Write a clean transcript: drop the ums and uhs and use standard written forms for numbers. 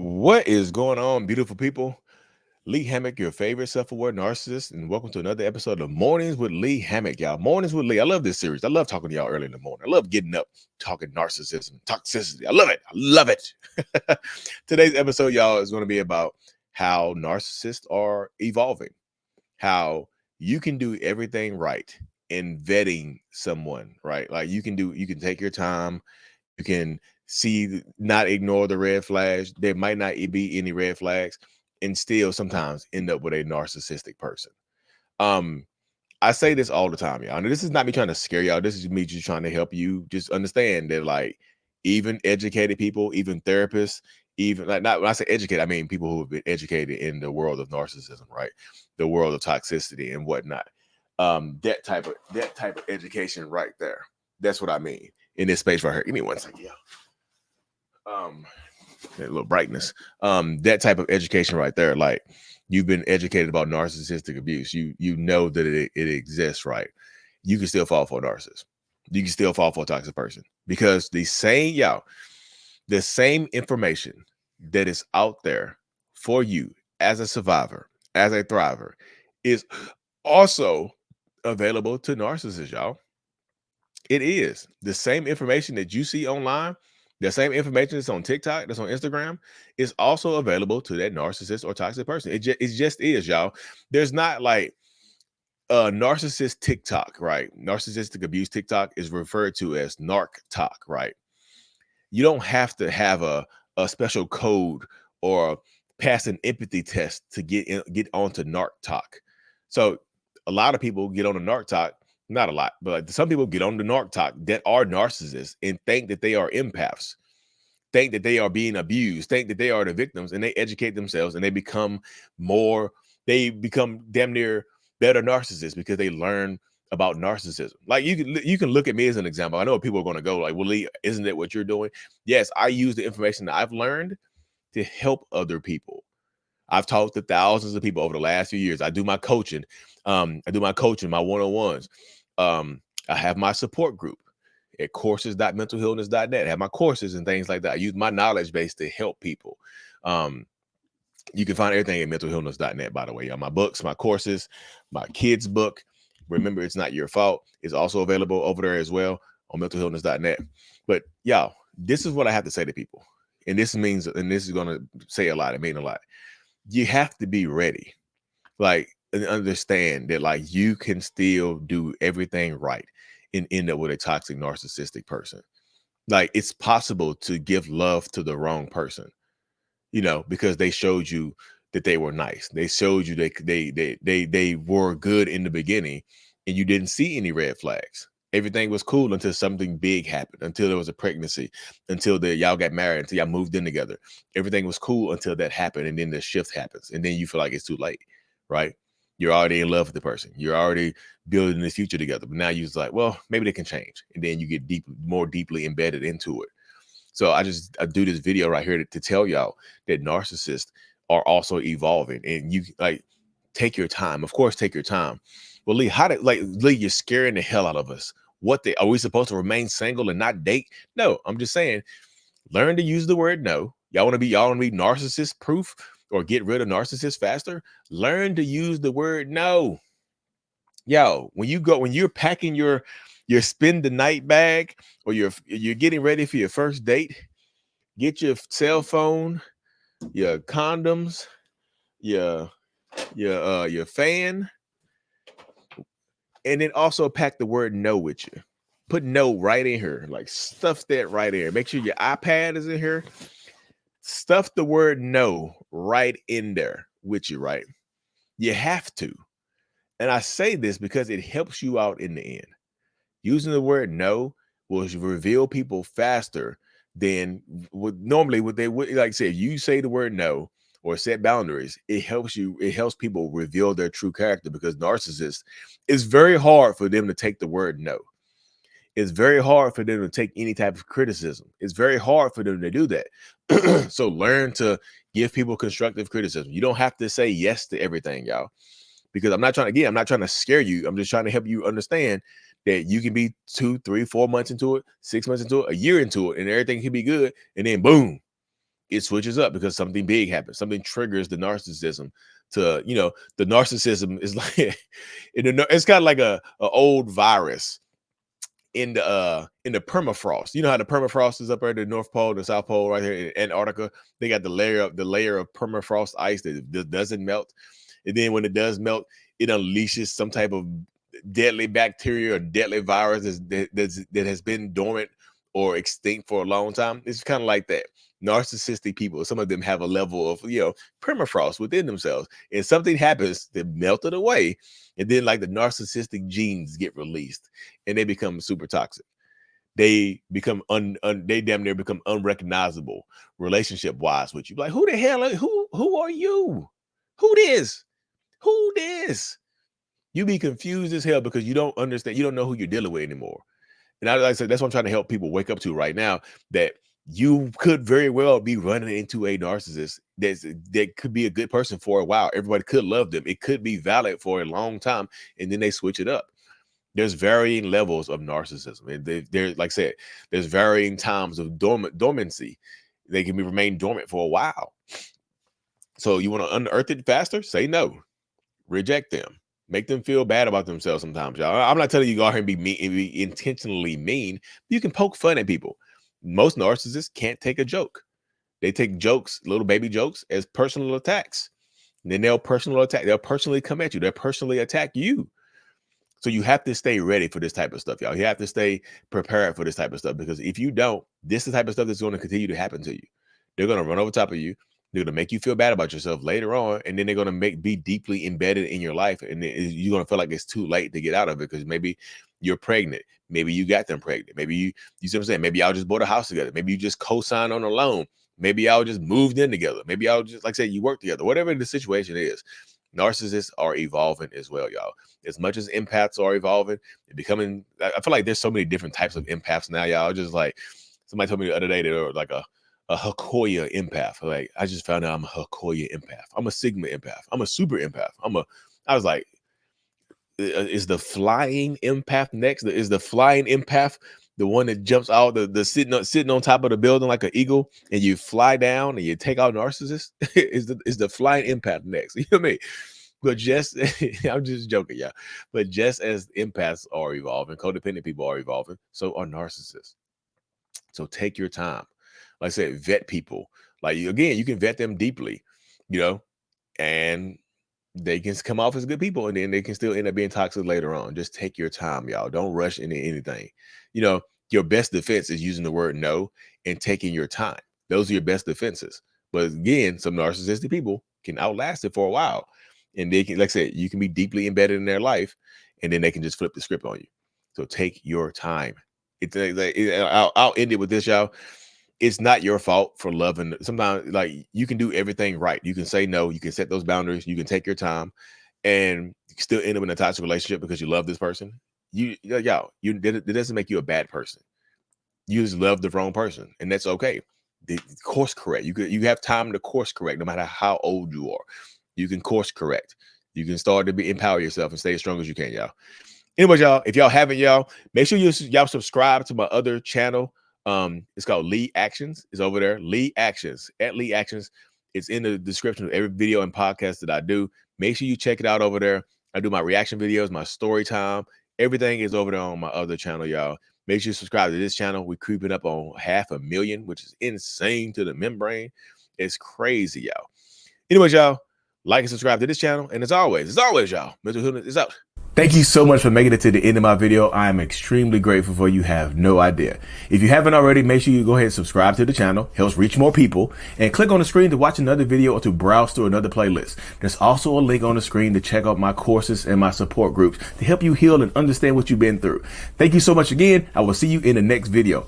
What is going on, beautiful people? Lee Hammock, your favorite self-aware narcissist, and welcome to another episode of Mornings with Lee Hammock, y'all. Mornings with Lee. I love this series. I love talking to y'all early in the morning. I love getting up, talking narcissism, toxicity. I love it. I love it. Today's episode, y'all, is going to be about how narcissists are evolving, how you can do everything right in vetting someone, right? Like you can take your time, you can see, not ignore the red flags. There might not be any red flags, and still sometimes end up with a narcissistic person. Um, I say this all the time, y'all. And this is not me trying to scare y'all. This is me just trying to help you just understand that, like, even educated people, even therapists, even like, not when I say educated, I mean people who have been educated in the world of narcissism, right? The world of toxicity and whatnot. That type of education right there. That's what I mean in this space right here. Give me one second, yeah. A little brightness. That type of education right there, like you've been educated about narcissistic abuse. You know that it exists, right? You can still fall for a narcissist. You can still fall for a toxic person because the same information that is out there for you as a survivor, as a thriver, is also available to narcissists, y'all. It is the same information that you see online, the same information that's on TikTok, that's on Instagram, is also available to that narcissist or toxic person. It just is, y'all. There's not like a narcissist TikTok, right? Narcissistic abuse TikTok is referred to as narc talk, right? You don't have to have a special code or pass an empathy test to get onto narc talk. So a lot of people get on the narc talk, not a lot, but like some people get on the narc talk that are narcissists and think that they are empaths, think that they are being abused, think that they are the victims, and they educate themselves and they become damn near better narcissists because they learn about narcissism. Like you can look at me as an example. I know people are going to go like, well, Lee, isn't that what you're doing? Yes, I use the information that I've learned to help other people. I've talked to thousands of people over the last few years. I do my coaching. My one-on-ones. I have my support group at courses.mentalhealness.net. I have my courses and things like that. I use my knowledge base to help people. You can find everything at mentalhealness.net, by the way. My books, my courses, my kids' book, Remember It's Not Your Fault, is also available over there as well on mentalhealness.net. But y'all, this is what I have to say to people. And this is going to say a lot. It means a lot. You have to be ready, like, and understand that, like, you can still do everything right and end up with a toxic narcissistic person. Like, it's possible to give love to the wrong person, because they showed you that they were nice. They showed you they were good in the beginning, and you didn't see any red flags. Everything was cool until something big happened, until there was a pregnancy, until y'all got married, until y'all moved in together. Everything was cool until that happened, and then the shift happens, and then you feel like it's too late, right? You're already in love with the person. You're already building the future together. But now you're just like, well, maybe they can change. And then you get more deeply embedded into it. So I do this video right here to tell y'all that narcissists are also evolving, and you, like, take your time. Of course, take your time. Well, Lee, Lee, you're scaring the hell out of us. Are we supposed to remain single and not date? No, I'm just saying, learn to use the word no. Y'all want to be narcissist proof or get rid of narcissists faster? Learn to use the word no. Yo, when you're packing your spend the night bag, or you're getting ready for your first date, get your cell phone, your condoms, your your fan, and then also pack the word no with you. Put no right in here, like stuff that right there. Make sure your iPad is in here. Stuff the word no right in there with you, right? You have to. And I say this because it helps you out in the end. Using the word no will reveal people faster than what they would. Like I said, if you say the word no or set boundaries, it helps people reveal their true character, because narcissists, it's very hard for them to take the word no. It's very hard for them to take any type of criticism. It's very hard for them to do that. So learn to give people constructive criticism. You don't have to say yes to everything, y'all, because I'm not trying to scare you. I'm just trying to help you understand that you can be 2, 3, 4 months into it, 6 months into it, a year into it, and everything can be good. And then boom, it switches up because something big happens. Something triggers the narcissism to, the narcissism is like, it's kind of like a old virus in the permafrost. You know how the permafrost is up there at the North Pole, the South Pole, right here in Antarctica. They got the layer of permafrost ice that doesn't melt, and then when it does melt, it unleashes some type of deadly bacteria or deadly virus that has been dormant or extinct for a long time. It's kind of like that. Narcissistic people, some of them have a level of permafrost within themselves, and something happens that melt it away, and then like the narcissistic genes get released, and they become super toxic. They become they damn near become unrecognizable relationship wise with you. Like, who the hell who are you? Who this? You be confused as hell because you don't understand, you don't know who you're dealing with anymore. And like I said, that's what I'm trying to help people wake up to right now, that you could very well be running into a narcissist that could be a good person for a while. Everybody could love them. It could be valid for a long time, and then they switch it up. There's varying levels of narcissism. And there's, like I said, there's varying times of dormancy. They can remain dormant for a while. So you want to unearth it faster? Say no. Reject them. Make them feel bad about themselves sometimes, y'all. I'm not telling you go out here and be mean, be intentionally mean. You can poke fun at people. Most narcissists can't take a joke. They take jokes, little baby jokes, as personal attacks. And then they'll personally come at you. They'll personally attack you. So you have to stay ready for this type of stuff, y'all. You have to stay prepared for this type of stuff, because if you don't, this is the type of stuff that's going to continue to happen to you. They're going to run over top of you. They're going to make you feel bad about yourself later on, and then they're going to be deeply embedded in your life, and you're going to feel like it's too late to get out of it, because maybe you're pregnant. Maybe you got them pregnant. Maybe you see what I'm saying? Maybe y'all just bought a house together. Maybe you just co-signed on a loan. Maybe y'all just moved in together. Maybe y'all just, like I said, you work together. Whatever the situation is, narcissists are evolving as well, y'all. As much as empaths are evolving, they're becoming, I feel like there's so many different types of empaths now, y'all. Just like somebody told me the other day that they were like a Hakoya empath. Like, I just found out I'm a Hakoya empath. I'm a Sigma empath. I'm a super empath. I was like, is the flying empath next? Is the flying empath the one that jumps out the sitting on top of the building like an eagle, and you fly down and you take out narcissists? is the flying empath next? You know what I mean? But just I'm just joking, yeah. But just as empaths are evolving, codependent people are evolving, so are narcissists. So take your time. Like I said, vet people. Like, again, you can vet them deeply, and they can come off as good people, and then they can still end up being toxic later on. Just take your time, y'all. Don't rush into anything. Your best defense is using the word no and taking your time. Those are your best defenses. But again, some narcissistic people can outlast it for a while. And they can, like I said, you can be deeply embedded in their life, and then they can just flip the script on you. So take your time. I'll end it with this, y'all. It's not your fault for loving. Sometimes, like, you can do everything right. You can say no. You can set those boundaries. You can take your time, and you can still end up in a toxic relationship because you love this person. It doesn't make you a bad person. You just love the wrong person, and that's okay. Course correct. You have time to course correct, no matter how old you are. You can course correct. You can start to empower yourself and stay as strong as you can, y'all. Anyway, y'all, if y'all haven't, y'all, make sure y'all subscribe to my other channel. It's called Lee Actions. It's over there. Lee Actions, at Lee Actions. It's in the description of every video and podcast that I do. Make sure you check it out over there. I do my reaction videos, my story time. Everything is over there on my other channel, y'all. Make sure you subscribe to this channel. We're creeping up on 500,000, which is insane to the membrane. It's crazy, y'all. Anyways, y'all, like and subscribe to this channel. And as always, y'all, Mr. Hoodlum is out. Thank you so much for making it to the end of my video. I am extremely grateful for you. Have no idea. If you haven't already, make sure you go ahead and subscribe to the channel. Helps reach more people. And click on the screen to watch another video or to browse through another playlist. There's also a link on the screen to check out my courses and my support groups to help you heal and understand what you've been through. Thank you so much again. I will see you in the next video.